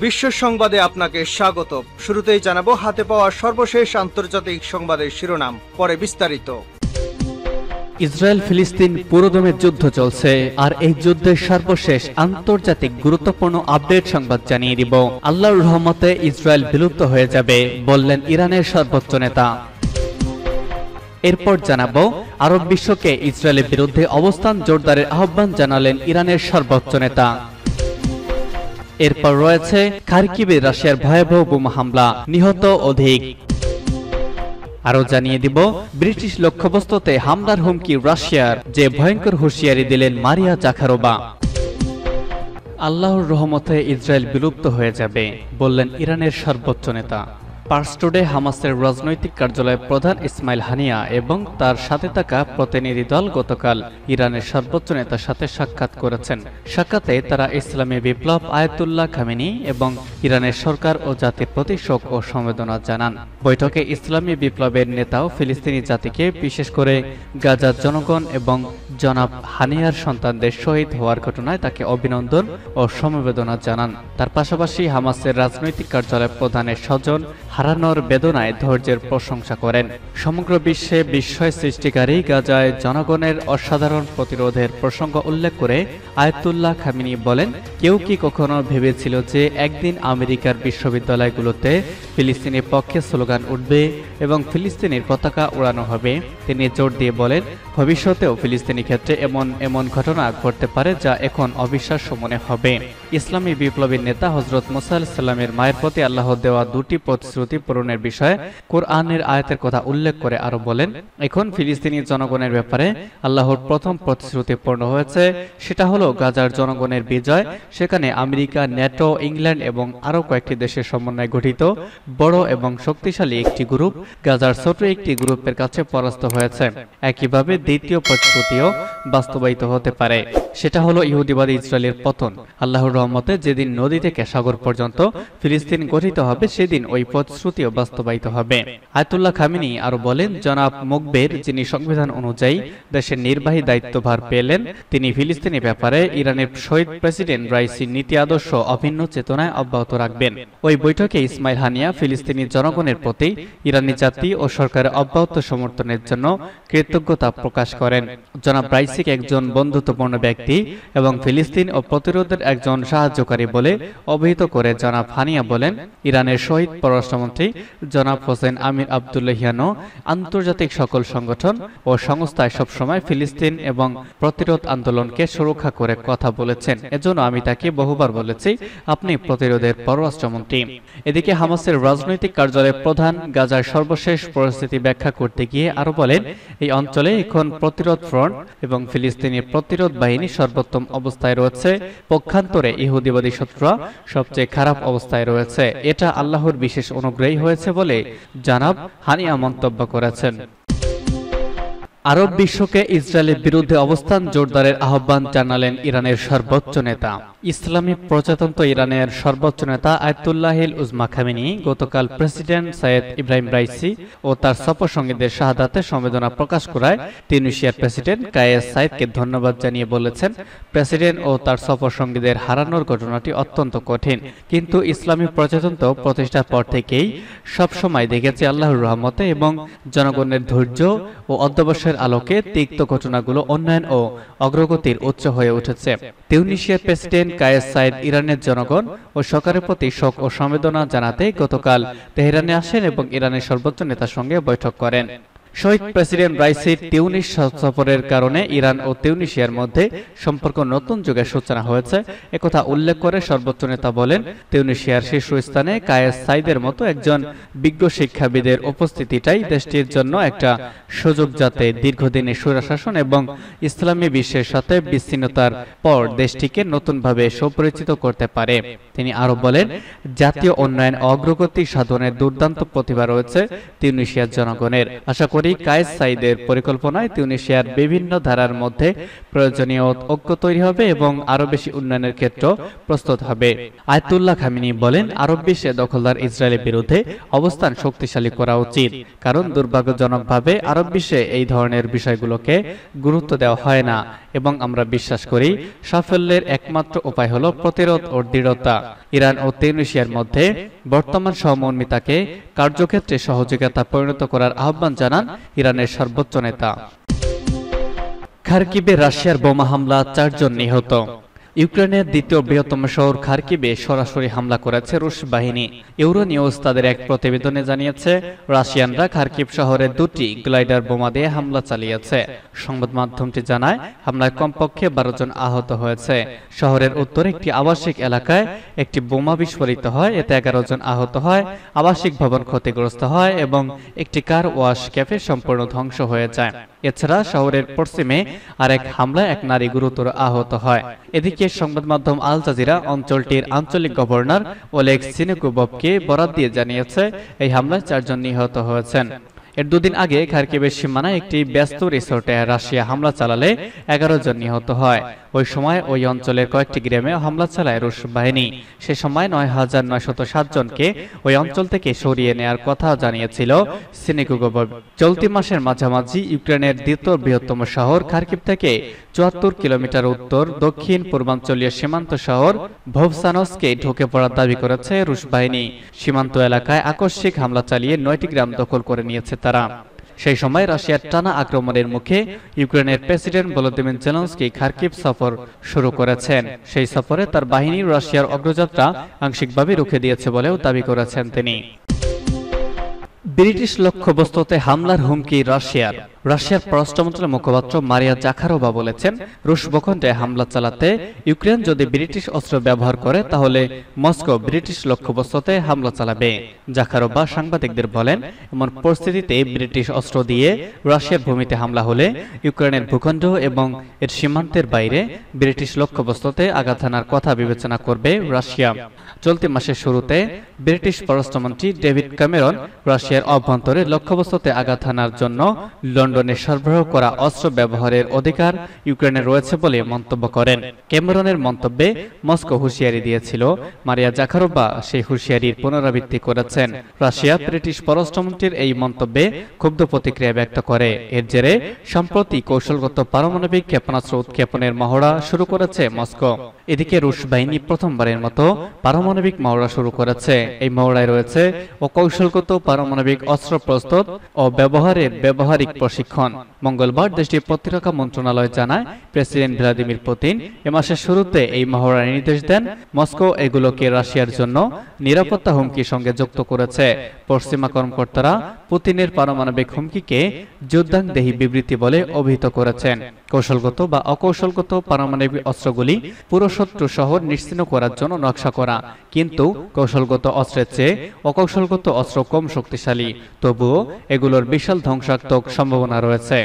বিশ্ব সংবাদে আপনাকে স্বাগত। শুরুতেই জানাবো হাতে পাওয়া সর্বশেষ আন্তর্জাতিক সংবাদের শিরোনাম, পরে বিস্তারিত। ইসরায়েল ফিলিস্তিন পুরোদমে যুদ্ধ চলছে, আর এই যুদ্ধের সর্বশেষ আন্তর্জাতিক গুরুত্বপূর্ণ আপডেট সংবাদ জানিয়ে দিব। আল্লাহর রহমতে ইসরায়েল বিলুপ্ত হয়ে যাবে, বললেন ইরানের সর্বোচ্চ নেতা। এরপর জানাবো আরব বিশ্বকে ইসরায়েলের বিরুদ্ধে অবস্থান জোরদারের আহ্বান জানালেন ইরানের সর্বোচ্চ নেতা। এরপর রয়েছে খারকিবে রাশিয়ার ভয়াবহ বোমা হামলা, নিহত অধিক। আরো জানিয়ে দিব ব্রিটিশ লক্ষ্যবস্তুতে হামলার হুমকি রাশিয়ার, যে ভয়ঙ্কর হুঁশিয়ারি দিলেন মারিয়া জাখারোভা। আল্লাহর রহমতে ইসরায়েল বিলুপ্ত হয়ে যাবে, বললেন ইরানের সর্বোচ্চ নেতা। পার্স টুডে হামাসের রাজনৈতিক কার্যালয়ের প্রধান ইসমাইল হানিয়া এবং তার সাথে থাকা প্রতিনিধি দল গতকাল ইরানের সর্বোচ্চ নেতার সাথে সাক্ষাৎ করেছেন। সাক্ষাতে তারা ইসলামী বিপ্লব আয়াতুল্লাহ খামেনি এবং ইরানের সরকার ও জাতির প্রতি শোক ও সমবেদনা জানান। বৈঠকে ইসলামী বিপ্লবের নেতাও ফিলিস্তিনি জাতিকে, বিশেষ করে গাজার জনগণ এবং জনাব হানিয়ার সন্তানদের শহীদ হওয়ার ঘটনায় তাকে অভিনন্দন ও সমবেদনা জানান। তার পাশাপাশি হামাসের রাজনৈতিক কার্যালয়ের প্রধানের স্বজন হারানোর বেদনায় ধৈর্যের প্রশংসা করেন। সমগ্র বিশ্বে বিস্ময় সৃষ্টিকারী গাজায় জনগণের অসাধারণ প্রতিরোধের প্রসঙ্গ উল্লেখ করে আয়াতুল্লাহ খামেনি বলেন, কেউ কি কখনো ভেবেছিল যে একদিন আমেরিকার বিশ্ববিদ্যালয়গুলোতে ফিলিস্তিনের পক্ষে স্লোগান উঠবে এবং ফিলিস্তিনের পতাকা উড়ানো হবে? তিনি জোর দিয়ে বলেন, ভবিষ্যতেও ফিলিস্তিনি ক্ষেত্রে এমন ঘটনা ঘটতে পারে যা এখন অবিশ্বাস্য মনে হবে। ইসলামী বিপ্লবীর নেতা হযরত মুসা আলাইহিস সালামের মায়ের প্রতি আল্লাহ দেওয়া দুটি প্রতিশ্রুতি পূরণের বিষয়ে কোরআনের আয়াতের কথা উল্লেখ করে আরো বলেন, এখন ফিলিস্তিনি জনগণের ব্যাপারে আল্লাহর প্রথম প্রতিশ্রুতি পূর্ণ হয়েছে, সেটা হলো গাজার জনগণের বিজয়। সেখানে আমেরিকা, ন্যাটো, ইংল্যান্ড এবং আরো কয়েকটি দেশের সমন্বয়ে গঠিত বড় এবং শক্তিশালী একটি গ্রুপ গাজার ছোট একটি গ্রুপের কাছে পরাস্ত হয়েছে। একইভাবে দ্বিতীয় প্রতিশ্রুতিও বাস্তবায়িত হতে পারে, সেটা হলো ইহুদিবাদী ইসরায়েলের পতন। আল্লাহর রহমতে যেদিন নদী থেকে সাগর পর্যন্ত ফিলিস্তিন গঠিত হবে, সেদিন ওই প্রতিশ্রুতিও বাস্তবায়িত হবে। আয়াতুল্লাহ খামেনি আরো বলেন, জনাব মুকবের, যিনি সংবিধান অনুযায়ী দেশের নির্বাহী দায়িত্বভার পেলেন, তিনি ফিলিস্তিনি ব্যাপারে ইরানের শহীদ প্রেসিডেন্ট রাইসির নীতি আদর্শ অভিন্ন চেতনায় অব্যাহত রাখবেন। ওই বৈঠকে ইসমাইল হানিয়া ফিলিস্তিনি জনগণের প্রতি ইরানি জাতি ও সরকারের অব্যাহত সমর্থনের জন্য কৃতজ্ঞতা প্রকাশ করেন। জনাব রাইসিকে একজন বন্ধুত্বপূর্ণ ব্যক্তি এবং ফিলিস্তিন ও প্রতিরোধের একজন সাহায্যকারী বলে অভিহিত করে জনাব হানিয়া বলেন, ইরানের শহীদ পররাষ্ট্রমন্ত্রী জনাব হোসেন আমির আবদুল্লাহিয়ানো আন্তর্জাতিক সকল সংগঠন ও সংস্থায় সবসময় ফিলিস্তিন এবং প্রতিরোধ আন্দোলনকে সুরক্ষা করে কথা বলেছেন। এজন্য আমি তাকে বহুবার বলেছি, আপনি প্রতিরোধের পররাষ্ট্রমন্ত্রী। এদিকে হামাসের রাজনৈতিক কার্যালয়ের প্রধান গাজার সর্বশেষ পরিস্থিতি ব্যাখ্যা করতে গিয়ে আরো বলেন, এই অঞ্চলে এখন প্রতিরোধ ফ্রন্ট এবং ফিলিস্তিনি প্রতিরোধ বাহিনী সর্বোত্তম অবস্থায় রয়েছে। পক্ষান্তরে ইহুদিবাদী শত্রুরা সবচেয়ে খারাপ অবস্থায় রয়েছে। এটা আল্লাহর বিশেষ অনুগ্রহই হয়েছে বলে জানাব হানিয়া মন্তব্য করেছেন। আরব বিশ্বকে ইসরায়েলের বিরুদ্ধে অবস্থান জোরদারের আহ্বান জানালেন ইরানের সর্বোচ্চ নেতা। ইসলামী প্রজাতন্ত্র ইরানের সর্বোচ্চ নেতা আয়াতুল্লাহিল উজমা খামেনি গতকাল প্রেসিডেন্ট সৈয়দ ইব্রাহিম রাইসি ও তার সফরসঙ্গীদের শাহাদাতে সমবেদনা প্রকাশ করায় তিউনিসিয়ার প্রেসিডেন্ট কায়েস সাইদকে ধন্যবাদ জানিয়ে বলেছেন, প্রেসিডেন্ট ও তার সফরসঙ্গীদের হারানোর ঘটনাটি অত্যন্ত কঠিন, কিন্তু ইসলামী প্রজাতন্ত্র প্রতিষ্ঠার পর থেকেই সবসময় দেখেছে আল্লাহর রহমতে এবং জনগণের ধৈর্য ও অধ্যবসায়ের আলোকে তিক্ত ঘটনাগুলো উন্নয়ন ও অগ্রগতির উৎস হয়ে উঠেছে। তিউনিসিয়ার প্রেসিডেন্ট কায়েস সাইদ ইরানের জনগণ ও সরকারের প্রতি শোক ও সমবেদনা জানাতে গতকাল তেহরানে আসেন এবং ইরানের সর্বোচ্চ নেতার সঙ্গে বৈঠক করেন। শহীদ প্রেসিডেন্ট রাইসির তিউনিস সফরের কারণে ইরান ও তিউনিসিয়ার মধ্যে সম্পর্ক নতুন যুগের সূচনা হয়েছে, একথা উল্লেখ করে সর্বোচ্চ নেতা বলেন, তিউনিসিয়ার শীর্ষস্থানে কায়েস সাইদের মতো একজন বিজ্ঞ শিক্ষাবিদের উপস্থিতিটাই দেশটির জন্য একটা সুযোগ, যাতে দীর্ঘদিনের স্বৈরশাসন এবং ইসলামী বিশ্বের সাথে বিচ্ছিন্নতার পর দেশটিকে নতুনভাবে সুপরিচিত করতে পারে। তিনি আরো বলেন, জাতীয় উন্নয়ন অগ্রগতি সাধনের দুর্দান্ত প্রতিভা রয়েছে তিউনিসিয়ার জনগণের। আশা করি করি কায়েস সাইদের পরিকল্পনায় তিউনিসিয়ার বিভিন্ন ধারার মধ্যে প্রয়োজনীয় ঐক্য তৈরি হবে এবং আরো বেশি উন্নয়নের ক্ষেত্র প্রস্তুত হবে। আয়াতুল্লাহ খামেনি বলেন, আরব বিশ্বে দখলদার ইসরায়েলের বিরুদ্ধে অবস্থান শক্তিশালী করা উচিত, কারণ দুর্ভাগ্যজনকভাবে আরব বিশ্বে এই ধরনের বিষয়গুলোকে গুরুত্ব দেওয়া হয় না এবং আমরা বিশ্বাস করি সাফল্যের একমাত্র উপায় হলো প্রতিরোধ ও দৃঢ়তা। ইরান ও তিউনিসিয়ার মধ্যে বর্তমান সহমর্মিতাকে কার্যক্ষেত্রে সহযোগিতা পরিণত করার আহ্বান জানান ইরানের সর্বোচ্চ নেতা। খার্কিবে রাশিয়ার বোমা হামলা, 4 জন নিহত। ইউক্রেনের দ্বিতীয় বৃহত্তম শহর খার্কিবে সরাসরি হামলা করেছে রুশ বাহিনী। ইউরো নিউজ তাদের এক প্রতিবেদনে জানিয়েছে, রাশিয়ানরা খার্কিব শহরে 2টি গ্লাইডার বোমা দিয়ে হামলা চালিয়েছে। সংবাদ মাধ্যমটি জানায়, হামলায় কমপক্ষে 12 জন আহত হয়েছে। শহরের উত্তরে একটি আবাসিক এলাকায় একটি বোমা বিস্ফোরিত হয়, এতে 11 জন আহত হয়, আবাসিক ভবন ক্ষতিগ্রস্ত হয় এবং একটি কার ওয়াশ ক্যাফে সম্পূর্ণ ধ্বংস হয়ে যায়। এছাড়া শহরের পশ্চিমে আরেক হামলায় এক নারী গুরুতর আহত হয়। এদিকে সংবাদ মাধ্যম আল জাজিরা অঞ্চলটির আঞ্চলিক গভর্নর ওলেগ সিনেকুবভকে বরাত দিয়ে জানিয়েছে, এই হামলায় 4 জন নিহত হয়েছেন। এর 2 দিন আগে খার্কিবের সীমানায় একটি ব্যস্ত রিসোর্টে রাশিয়া হামলা চালালে 11 জন নিহত হয়। ওই সময় ওই অঞ্চলের কয়েকটি গ্রামে হামলা চালায় রুশ বাহিনী। সে সময় 9,907 জনকে ওই অঞ্চল থেকে সরিয়ে নেয়ার কথা জানিয়েছিল সিনেকুগভ। চলতি মাসের মাঝামাঝি ইউক্রেনের দ্বিতীয় বৃহত্তম শহর খার্কিব থেকে 74 কিলোমিটার উত্তর দক্ষিণ পূর্বাঞ্চলীয় সীমান্ত শহর ভোভসানস্কে ঢুকে পড়ার দাবি করেছে রুশ বাহিনী। সীমান্ত এলাকায় আকস্মিক হামলা চালিয়ে 9টি গ্রাম দখল করে নিয়েছে তারা। সেই সময় রাশিয়ার টানা আক্রমণের মুখে ইউক্রেনের প্রেসিডেন্ট ভলোদিমির জেলেনস্কি খার্কিব সফর শুরু করেছেন। সেই সফরে তার বাহিনী রাশিয়ার অগ্রযাত্রা আংশিকভাবে রুখে দিয়েছে বলেও দাবি করেছেন তিনি। ব্রিটিশ লক্ষ্যবস্তুতে হামলার হুমকি রাশিয়ার। রাশিয়ার পররাষ্ট্র মন্ত্রণালয়ের মুখপাত্র মারিয়া জাখারোভা বলেছেন, রুশ ভূখণ্ডে হামলা চালাতে ইউক্রেন যদি ব্রিটিশ অস্ত্র ব্যবহার করে তাহলে মস্কো ব্রিটিশ লক্ষ্যবস্তুতে হামলা চালাবে। জাখারোভা সাংবাদিকদের বলেন, এমন পরিস্থিতিতে ব্রিটিশ অস্ত্র দিয়ে রাশিয়ার ভূমিতে হামলা হলে ইউক্রেনের ভূখণ্ড এবং এর সীমান্তের বাইরে ব্রিটিশ লক্ষ্যবস্তুতে আঘাত হানার কথা বিবেচনা করবে রাশিয়া। চলতি মাসের শুরুতে ব্রিটিশ পররাষ্ট্রমন্ত্রী ডেভিড ক্যামেরন রাশিয়ার অভ্যন্তরে লক্ষ্যবস্তুতে আঘাত হানার জন্য লন্ডনে সরবরাহ করা অস্ত্র ব্যবহারের অধিকার ইউক্রেনের রয়েছে বলে মন্তব্য করেন। ক্যামেরনের মন্তব্যে মস্কো হুঁশিয়ারি দিয়েছিল। মারিয়া জাখারোভা সেই হুঁশিয়ারির পুনরাবৃত্তি করেছেন। রাশিয়া ব্রিটিশ পররাষ্ট্রমন্ত্রীর এই মন্তব্যে ক্ষুব্ধ প্রতিক্রিয়া ব্যক্ত করে। এর জেরে সম্প্রতি কৌশলগত পারমাণবিক ক্ষেপণাস্ত্র উৎক্ষেপণের মহড়া শুরু করেছে মস্কো। এদিকে রুশ বাহিনী প্রথমবারের মতো পারমাণবিক মহড়া শুরু করেছে। এই মহড়ায় রয়েছে অকৌশলগত পারমাণবিক অস্ত্র প্রস্তুত ও ব্যবহারের ব্যবহারিক প্রশিক্ষণ। মঙ্গলবার দেশটির প্রতিরক্ষা মন্ত্রণালয় জানায়, প্রেসিডেন্ট ভ্লাদিমির পুতিন এ মাসের শুরুতে এই মহড়ার নির্দেশ দেন। মস্কো এগুলোকে রাশিয়ার জন্য নিরাপত্তা হুমকির সঙ্গে যুক্ত করেছে। পশ্চিমা কর্মকর্তারা পুতিনের পারমাণবিক হুমকিকে যুদ্ধাংদেহী বিবৃতি বলে অভিহিত করেছেন। কৌশলগত বা অকৌশলগত পারমাণবিক অস্ত্রগুলি পুরো শত্রু শহর নিশ্চিহ্ন করার জন্য নকশা করা, কিন্তু কৌশলগত অস্ত্রের চেয়ে অকৌশলগত অস্ত্র কম শক্তিশালী। তবুও এগুলোর বিশাল ধ্বংসাত্মক সম্ভাবনা রয়েছে।